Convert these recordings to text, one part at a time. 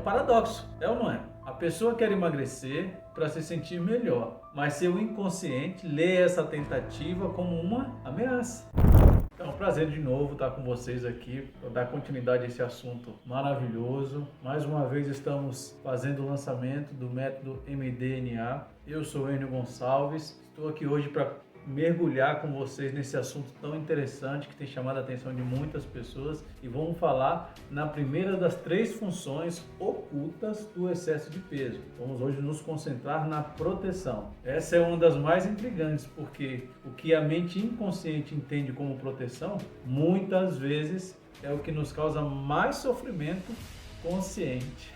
paradoxo, é ou não é? A pessoa quer emagrecer para se sentir melhor, mas seu inconsciente lê essa tentativa como uma ameaça. É um prazer de novo estar com vocês aqui para dar continuidade a esse assunto maravilhoso. Mais uma vez estamos fazendo o lançamento do método MDNA. Eu sou Enio Gonçalves, estou aqui hoje para mergulhar com vocês nesse assunto tão interessante que tem chamado a atenção de muitas pessoas e vamos falar na primeira das 3 funções ocultas do excesso de peso. Vamos hoje nos concentrar na proteção. Essa é uma das mais intrigantes porque o que a mente inconsciente entende como proteção muitas vezes é o que nos causa mais sofrimento consciente.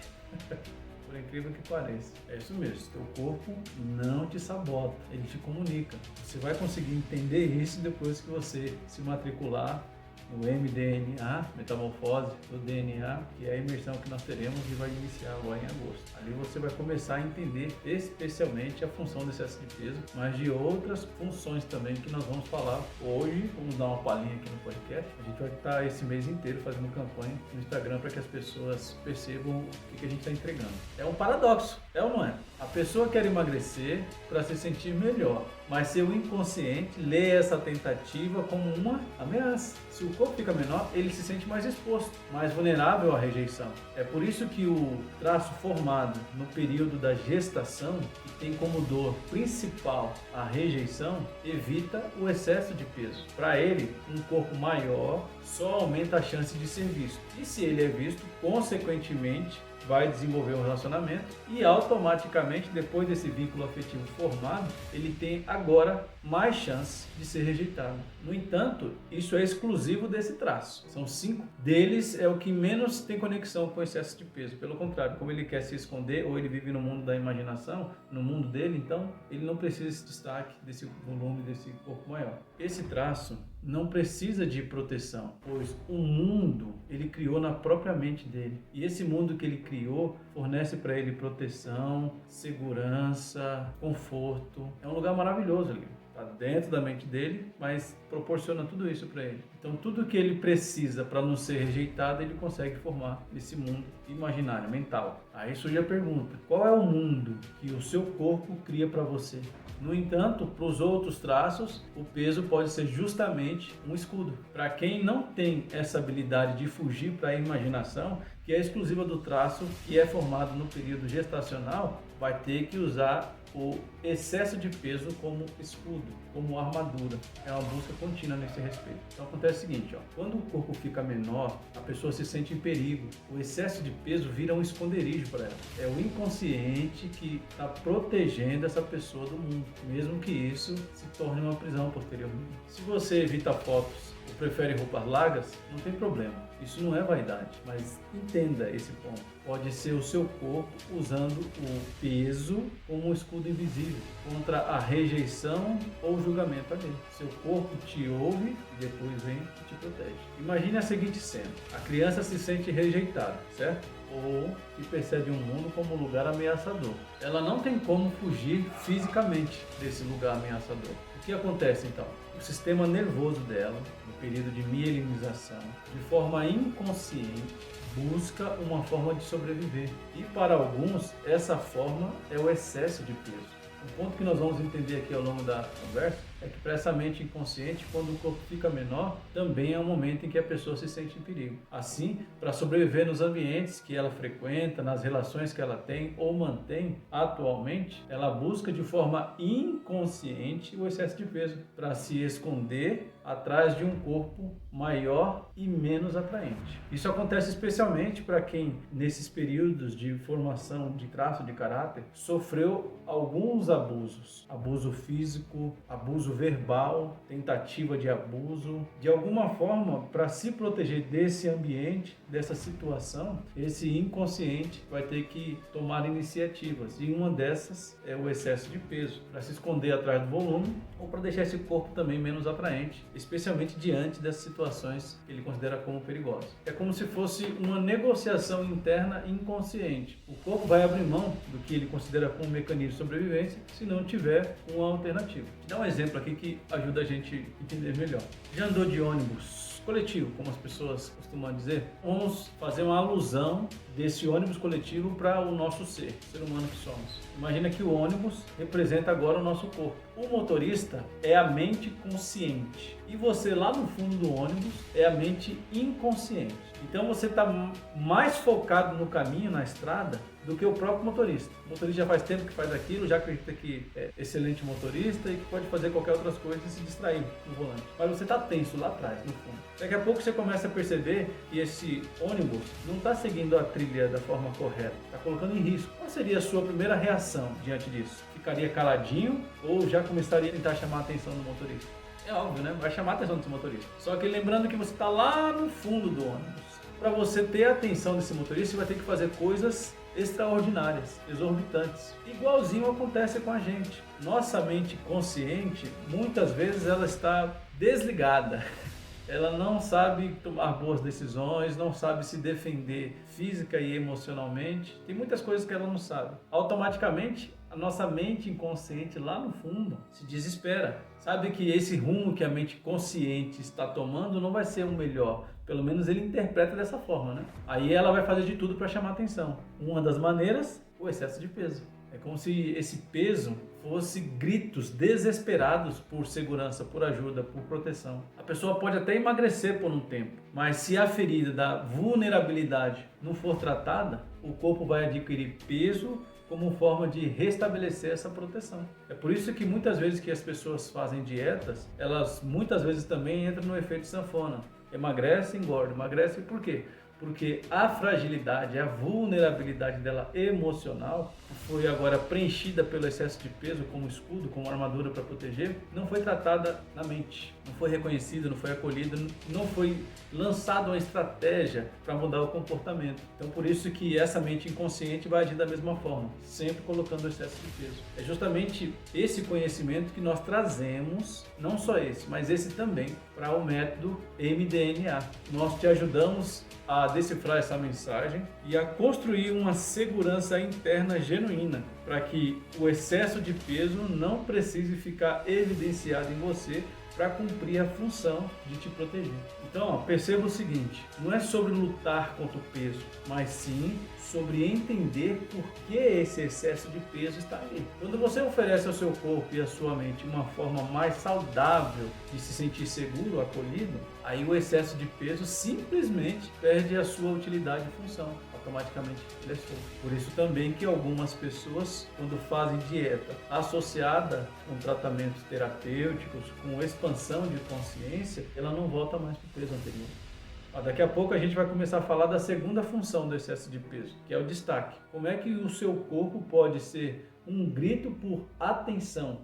Por incrível que pareça. É isso mesmo, teu corpo não te sabota, ele te comunica. Você vai conseguir entender isso depois que você se matricular no MDNA, Metamorfose do DNA, que é a imersão que nós teremos e vai iniciar agora em agosto. Ali você vai começar a entender especialmente a função do excesso de peso, mas de outras funções também que nós vamos falar hoje. Vamos dar uma palhinha aqui no podcast. A gente vai estar esse mês inteiro fazendo campanha no Instagram para que as pessoas percebam o que a gente está entregando. É um paradoxo, é ou não é? A pessoa quer emagrecer para se sentir melhor, mas seu inconsciente lê essa tentativa como uma ameaça. Se o corpo fica menor, ele se sente mais exposto, mais vulnerável à rejeição. É por isso que o traço formado no período da gestação, que tem como dor principal a rejeição, evita o excesso de peso. Para ele, um corpo maior só aumenta a chance de ser visto. E se ele é visto, consequentemente, vai desenvolver um relacionamento e automaticamente, depois desse vínculo afetivo formado, ele tem agora mais chance de ser rejeitado. No entanto, isso é exclusivo desse traço. São 5 deles, é o que menos tem conexão com o excesso de peso. Pelo contrário, como ele quer se esconder ou ele vive no mundo da imaginação, no mundo dele, então ele não precisa desse destaque, desse volume, desse corpo maior. Esse traço não precisa de proteção, pois o mundo ele criou na própria mente dele. E esse mundo que ele criou fornece para ele proteção, segurança, conforto. É um lugar maravilhoso ali. Está dentro da mente dele, mas proporciona tudo isso para ele. Então, tudo que ele precisa para não ser rejeitado, ele consegue formar nesse mundo imaginário, mental. Aí surge a pergunta: qual é o mundo que o seu corpo cria para você? No entanto, para os outros traços, o peso pode ser justamente um escudo. Para quem não tem essa habilidade de fugir para a imaginação, que é exclusiva do traço que é formado no período gestacional, vai ter que usar o excesso de peso como escudo, como armadura. É uma busca contínua nesse respeito. Então acontece o seguinte, quando o corpo fica menor, a pessoa se sente em perigo. O excesso de peso vira um esconderijo para ela. É o inconsciente que está protegendo essa pessoa do mundo, mesmo que isso se torne uma prisão posteriormente. Se você evita fotos ou prefere roupas largas, não tem problema. Isso não é vaidade, mas entenda esse ponto. Pode ser o seu corpo usando o peso como um escudo invisível contra a rejeição ou julgamento alheio. Seu corpo te ouve e depois vem e te protege. Imagine a seguinte cena: a criança se sente rejeitada, certo? Ou que percebe um mundo como um lugar ameaçador. Ela não tem como fugir fisicamente desse lugar ameaçador. O que acontece então? O sistema nervoso dela, no período de mielinização, de forma inconsciente, busca uma forma de sobreviver. E para alguns, essa forma é o excesso de peso. O ponto que nós vamos entender aqui ao longo da conversa é que para essa mente inconsciente, quando o corpo fica menor, também é um momento em que a pessoa se sente em perigo. Assim, para sobreviver nos ambientes que ela frequenta, nas relações que ela tem ou mantém atualmente, ela busca de forma inconsciente o excesso de peso para se esconder atrás de um corpo maior e menos atraente. Isso acontece especialmente para quem, nesses períodos de formação de traço de caráter, sofreu alguns abusos. Abuso físico, abuso verbal, tentativa de abuso. De alguma forma, para se proteger desse ambiente, dessa situação, esse inconsciente vai ter que tomar iniciativas. E uma dessas é o excesso de peso, para se esconder atrás do volume ou para deixar esse corpo também menos atraente, especialmente diante das situações que ele considera como perigosas. É como se fosse uma negociação interna inconsciente. O corpo vai abrir mão do que ele considera como um mecanismo de sobrevivência se não tiver uma alternativa. Vou dar um exemplo aqui que ajuda a gente a entender melhor. Já andou de ônibus coletivo, como as pessoas costumam dizer. Vamos fazer uma alusão desse ônibus coletivo para o nosso ser humano que somos. Imagina que o ônibus representa agora o nosso corpo. O motorista é a mente consciente e você lá no fundo do ônibus é a mente inconsciente. Então você está mais focado no caminho, na estrada, do que o próprio motorista. O motorista já faz tempo que faz aquilo, já acredita que é excelente motorista e que pode fazer qualquer outras coisas e se distrair no volante. Mas você está tenso lá atrás, no fundo. Daqui a pouco você começa a perceber que esse ônibus não está seguindo a trilha da forma correta, está colocando em risco. Qual seria a sua primeira reação diante disso? Ficaria caladinho ou já começaria a tentar chamar a atenção do motorista? É óbvio, né? Vai chamar a atenção desse motorista. Só que lembrando que você está lá no fundo do ônibus. Para você ter a atenção desse motorista, você vai ter que fazer coisas extraordinárias, exorbitantes. Igualzinho acontece com a gente. Nossa mente consciente, muitas vezes ela está desligada. Ela não sabe tomar boas decisões, não sabe se defender física e emocionalmente. Tem muitas coisas que ela não sabe. Automaticamente, a nossa mente inconsciente lá no fundo se desespera. Sabe que esse rumo que a mente consciente está tomando não vai ser o melhor. Pelo menos ele interpreta dessa forma, né? Aí ela vai fazer de tudo para chamar atenção. Uma das maneiras, o excesso de peso. É como se esse peso fosse gritos desesperados por segurança, por ajuda, por proteção. A pessoa pode até emagrecer por um tempo, mas se a ferida da vulnerabilidade não for tratada, o corpo vai adquirir peso como forma de restabelecer essa proteção. É por isso que muitas vezes que as pessoas fazem dietas, elas muitas vezes também entram no efeito sanfona. Emagrece, engorda, emagrece. Por quê? Porque a fragilidade, a vulnerabilidade dela emocional foi agora preenchida pelo excesso de peso como escudo, como armadura para proteger, não foi tratada na mente, não foi reconhecida, não foi acolhida, não foi lançada uma estratégia para mudar o comportamento. Então por isso que essa mente inconsciente vai agir da mesma forma, sempre colocando o excesso de peso. É justamente esse conhecimento que nós trazemos, não só esse, mas esse também, para o método MDNA. Nós te ajudamos a decifrar essa mensagem e a construir uma segurança interna genuína para que o excesso de peso não precise ficar evidenciado em você para cumprir a função de te proteger. Então, perceba o seguinte, não é sobre lutar contra o peso, mas sim sobre entender por que esse excesso de peso está aí. Quando você oferece ao seu corpo e à sua mente uma forma mais saudável de se sentir seguro, acolhido, aí o excesso de peso simplesmente perde a sua utilidade e função. Automaticamente ele é solto. Por isso também que algumas pessoas, quando fazem dieta associada com tratamentos terapêuticos, com expansão de consciência, ela não volta mais para o peso anterior. Daqui a pouco a gente vai começar a falar da segunda função do excesso de peso, que é o destaque. Como é que o seu corpo pode ser um grito por atenção?